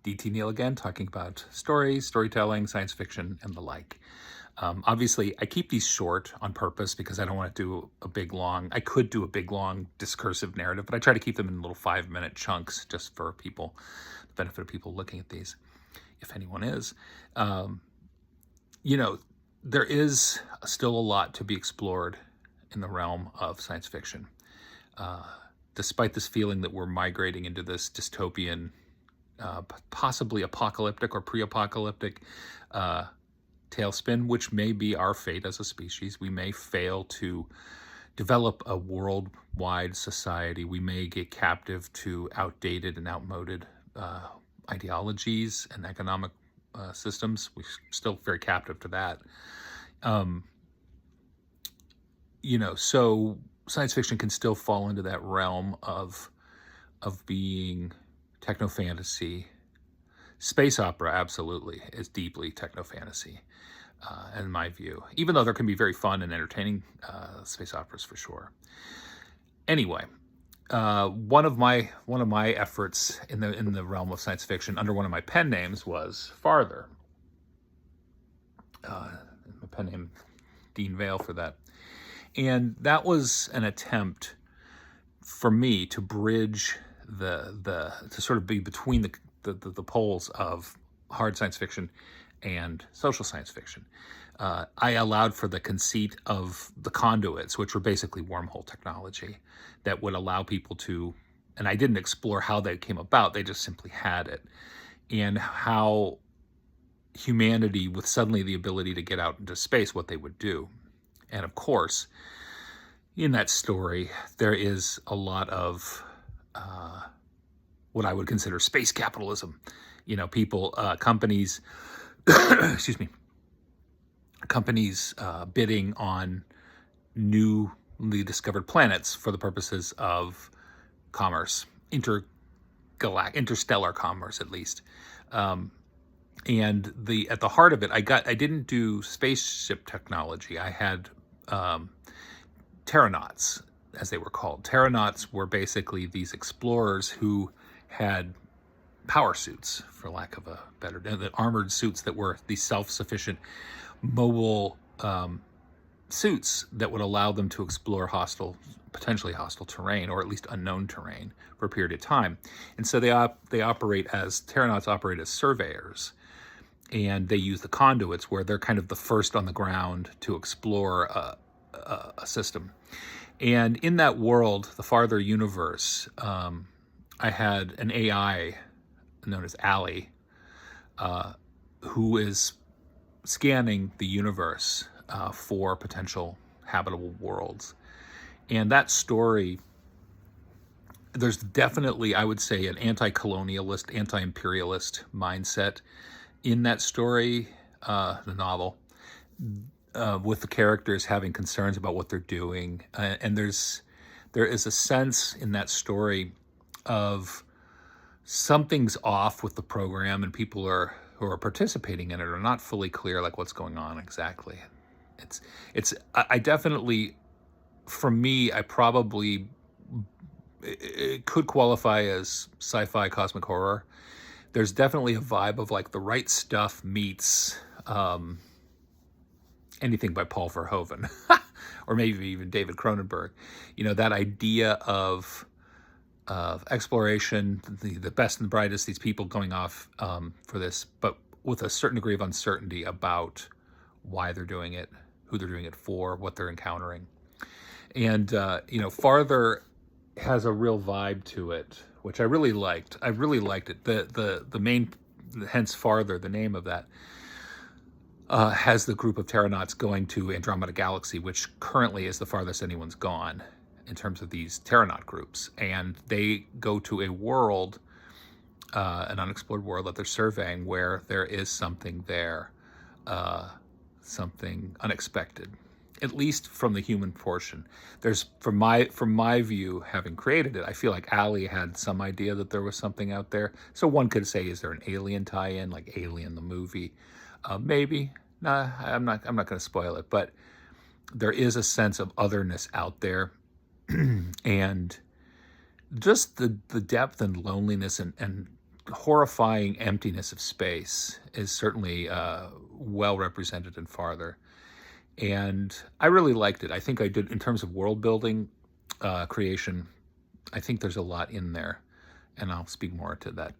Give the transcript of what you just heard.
DT Neal again, talking about storytelling, science fiction, and the like. Obviously, I keep these short on purpose because I don't want to do a big long. I could do a big long discursive narrative, but I try to keep them in little 5-minute chunks just for people, the benefit of people looking at these, if anyone is. Um, you know, there is still a lot to be explored in the realm of science fiction. Uh, Despite this feeling that we're migrating into this dystopian, possibly apocalyptic or pre-apocalyptic tailspin, which may be our fate as a species. We may fail to develop a worldwide society. We may get captive to outdated and outmoded ideologies and economic systems. We're still very captive to that. So science fiction can still fall into that realm of being techno fantasy. Space opera absolutely is deeply techno fantasy, in my view. Even though there can be very fun and entertaining space operas for sure. Anyway, one of my efforts in the realm of science fiction under one of my pen names was Farther. My pen name Dean Vale for that, and that was an attempt for me to bridge to sort of be between the poles of hard science fiction and social science fiction. I allowed for the conceit of the conduits, which were basically wormhole technology that would allow people to, and I didn't explore how they came about, they just simply had it, and how humanity, with suddenly the ability to get out into space, what they would do. And of course, in that story, there is a lot of what I would consider space capitalism. People, companies, excuse me, companies bidding on newly discovered planets for the purposes of commerce, interstellar commerce, at least. And at the heart of it, I didn't do spaceship technology. I had terranauts, as they were called. Terranauts were basically these explorers who had power suits, for lack of a better, the armored suits that were these self-sufficient, mobile suits that would allow them to explore potentially hostile terrain, or at least unknown terrain, for a period of time. And so terranauts operate as surveyors, and they use the conduits where they're kind of the first on the ground to explore a system. And in that world, the Farther universe, I had an AI known as Allie, who is scanning the universe for potential habitable worlds. And that story, there's definitely, I would say, an anti-colonialist, anti-imperialist mindset in that story, the novel, with the characters having concerns about what they're doing. And there is a sense in that story of something's off with the program, and people who are participating in it are not fully clear, like what's going on exactly. I definitely, for me, I probably, it could qualify as sci-fi cosmic horror. There's definitely a vibe of like The Right Stuff meets anything by Paul Verhoeven, or maybe even David Cronenberg. That idea of exploration, the best and the brightest, these people going off for this, but with a certain degree of uncertainty about why they're doing it, who they're doing it for, what they're encountering. And Farther has a real vibe to it, which I really liked. I really liked it. The main, hence Farther, the name of that, has the group of terranauts going to Andromeda Galaxy, which currently is the farthest anyone's gone in terms of these terranaut groups. And they go to a world, an unexplored world that they're surveying, where there is something there, something unexpected, at least from the human portion. There's, from my view, having created it, I feel like Allie had some idea that there was something out there. So one could say, is there an alien tie-in, like Alien the movie? Maybe. Nah, I'm not going to spoil it, but there is a sense of otherness out there, and just the depth and loneliness and horrifying emptiness of space is certainly well represented in Farther. And I really liked it. I think I did, in terms of world building, creation, I think there's a lot in there. And I'll speak more to that